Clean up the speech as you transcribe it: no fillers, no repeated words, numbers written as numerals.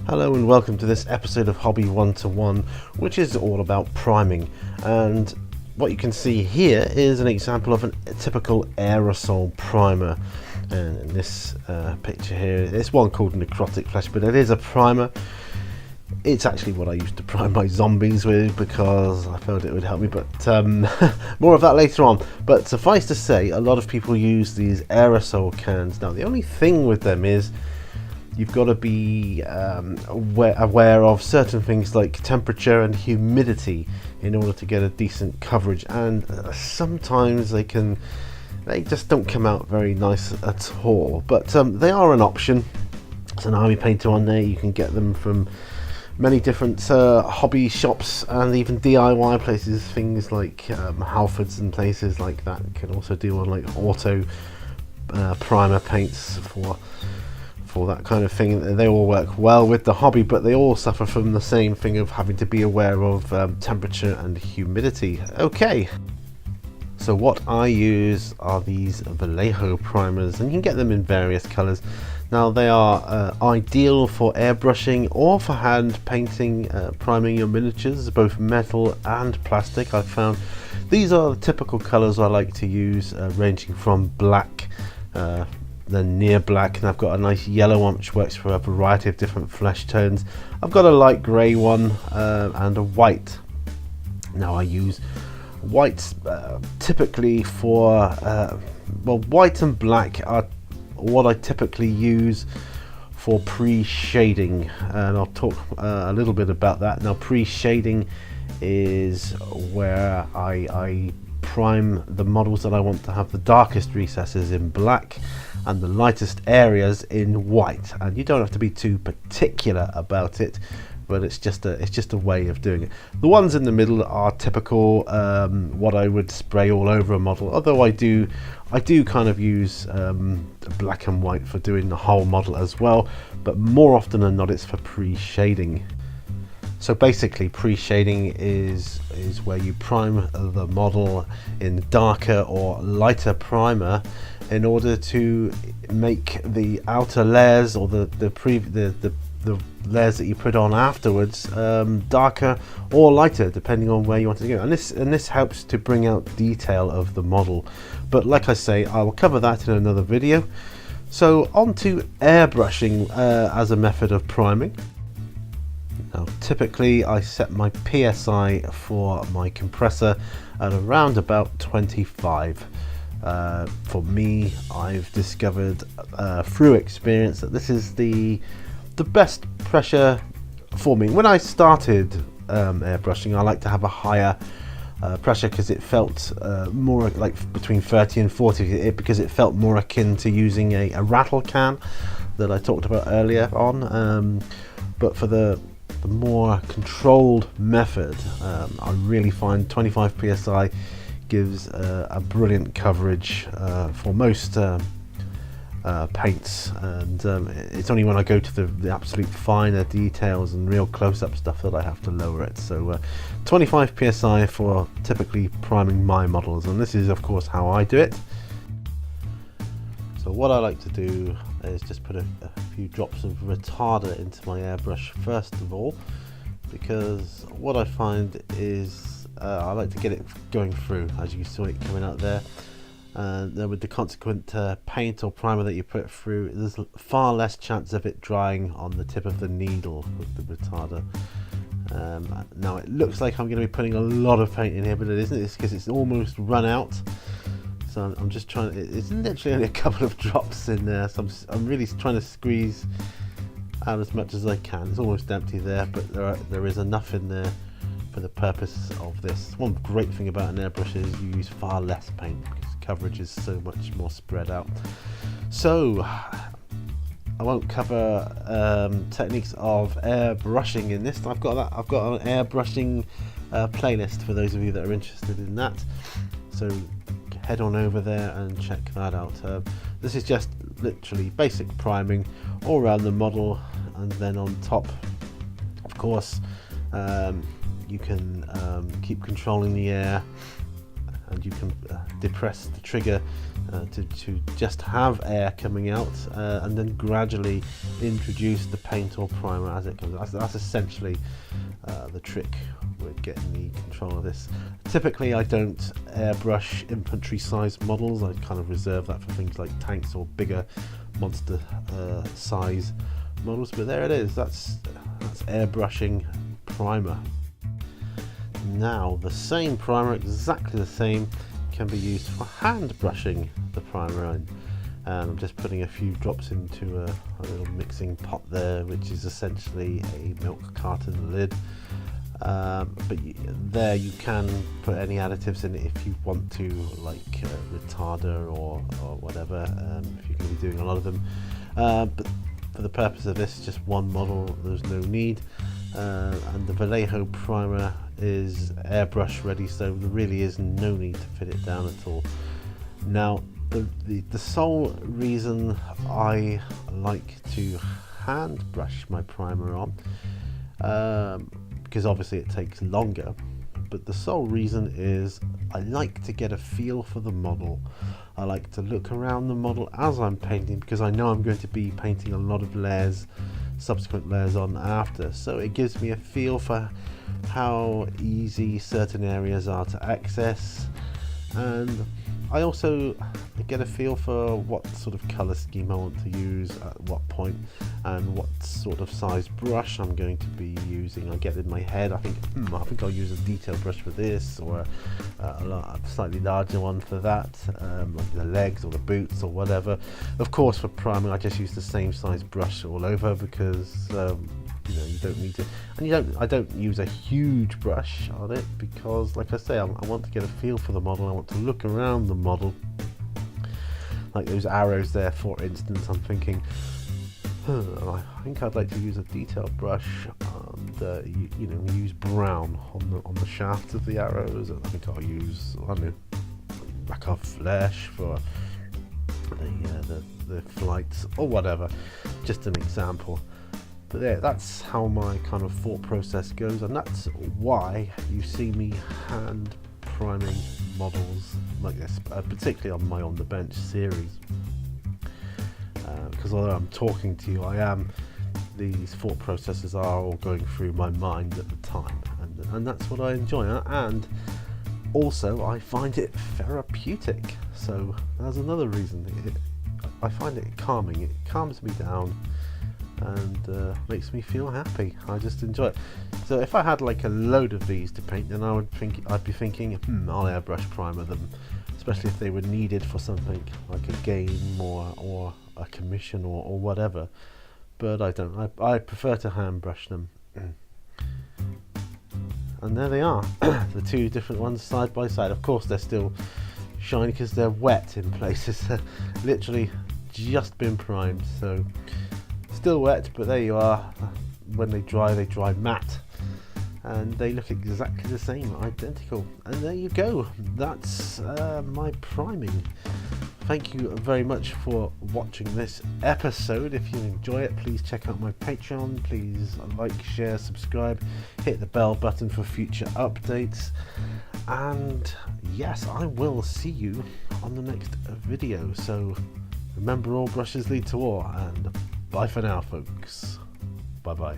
Hello and welcome to this episode of Hobby 1-to-1, which is all about priming. And what you can see here is an example of a typical aerosol primer. And in this picture here, it's one called Necrotic Flesh, but it is a primer. It's actually what I used to prime my zombies with because I felt it would help me, but more of that later on. But suffice to say, a lot of people use these aerosol cans. Now, the only thing with them is you've got to be aware of certain things like temperature and humidity in order to get a decent coverage, and sometimes they just don't come out very nice at all, but they are an option. There's an army painter on there. You can get them from many different hobby shops and even DIY places, things like Halfords and places like that. You can also do on like auto primer paints for that kind of thing. They all work well with the hobby, but they all suffer from the same thing of having to be aware of temperature and humidity. Okay, so what I use are these Vallejo primers, and you can get them in various colors. Now, they are ideal for airbrushing or for hand painting, priming your miniatures, both metal and plastic. I've found these are the typical colors I like to use, ranging from black, then near black, and I've got a nice yellow one which works for a variety of different flesh tones. I've got a light grey one and a white. Now, I use whites typically for well, white and black are what I typically use for pre-shading, and I'll talk a little bit about that. Now, pre-shading is where I prime the models that I want to have the darkest recesses in black and the lightest areas in white, and you don't have to be too particular about it, but it's just a way of doing it. The ones in the middle are typical what I would spray all over a model, although I do kind of use black and white for doing the whole model as well, but more often than not it's for pre-shading. So basically, pre-shading is where you prime the model in darker or lighter primer in order to make the outer layers or the layers that you put on afterwards darker or lighter, depending on where you want to go. And this helps to bring out detail of the model. But like I say, I will cover that in another video. So on to airbrushing as a method of priming. Now, typically I set my PSI for my compressor at around about 25. For me, I've discovered through experience that this is the best pressure for me. When I started airbrushing, I like to have a higher pressure because it felt more like between 30 and 40, because it felt more akin to using a rattle can that I talked about earlier on. But for the more controlled method, I really find 25 psi gives a brilliant coverage for most paints, and it's only when I go to the absolute finer details and real close-up stuff that I have to lower it. So 25 psi for typically priming my models, and this is of course how I do it. So what I like to do is just put a few drops of retarder into my airbrush first of all, because what I find is I like to get it going through, as you saw it coming out there. And then with the consequent paint or primer that you put through, there's far less chance of it drying on the tip of the needle with the retarder. Now it looks like I'm going to be putting a lot of paint in here, but it isn't. It's because it's almost run out. So I'm just trying to, it's literally only a couple of drops in there, so I'm really trying to squeeze out as much as I can. It's almost empty there, but there is enough in there for the purpose of this. One great thing about an airbrush is you use far less paint because coverage is so much more spread out. So I won't cover techniques of airbrushing in this. I've got an airbrushing playlist for those of you that are interested in that, so head on over there and check that out. This is just literally basic priming all around the model, and then on top, of course, you can keep controlling the air, and you can depress the trigger to just have air coming out and then gradually introduce the paint or primer as it comes. That's essentially the trick with getting the control of this. Typically I don't airbrush infantry size models. I kind of reserve that for things like tanks or bigger monster size models, but there it is. That's airbrushing primer. Now the same primer, exactly the same, can be used for hand brushing the primer, and I'm just putting a few drops into a little mixing pot there, which is essentially a milk carton lid. But there you can put any additives in it if you want to, like retarder or whatever, if you're going to be doing a lot of them. But for the purpose of this, just one model, there's no need. And the Vallejo primer is airbrush ready, so there really is no need to fit it down at all. Now the sole reason I like to hand brush my primer on, because obviously it takes longer, but the sole reason is I like to get a feel for the model. I like to look around the model as I'm painting, because I know I'm going to be painting a lot of layers, subsequent layers on after, so it gives me a feel for how easy certain areas are to access, and I also get a feel for what sort of colour scheme I want to use at what point, and what sort of size brush I'm going to be using. I get in my head, I think I'll use a detail brush for this, or a slightly larger one for that, like the legs or the boots or whatever. Of course, for priming I just use the same size brush all over, because you don't need to, and I don't use a huge brush on it, because like I say, I want to get a feel for the model. I want to look around the model, like those arrows there for instance. I'm thinking, I think I'd like to use a detailed brush and use brown on the shaft of the arrows, and I think I'll use, I don't know, like a flesh for the flights or whatever, just an example. But there, that's how my kind of thought process goes, and that's why you see me hand priming models like this, particularly on my On the Bench series. Because although I'm talking to you, these thought processes are all going through my mind at the time, and that's what I enjoy, and also I find it therapeutic. So that's another reason. I find it calming. It calms me down and makes me feel happy. I just enjoy it. So if I had like a load of these to paint, then I'd be thinking, I'll airbrush primer them, especially if they were needed for something like a game or a commission or whatever. But I don't. I prefer to hand brush them. And there they are, the two different ones side by side. Of course they're still shiny because they're wet in places. Literally just been primed, so still wet, but there you are. When they dry matte, and they look exactly the same, identical. And there you go, that's my priming. Thank you very much for watching this episode. If you enjoy it, please check out my Patreon. Please like, share, subscribe, hit the bell button for future updates. And yes, I will see you on the next video. So remember, all brushes lead to war, and bye for now, folks. Bye bye.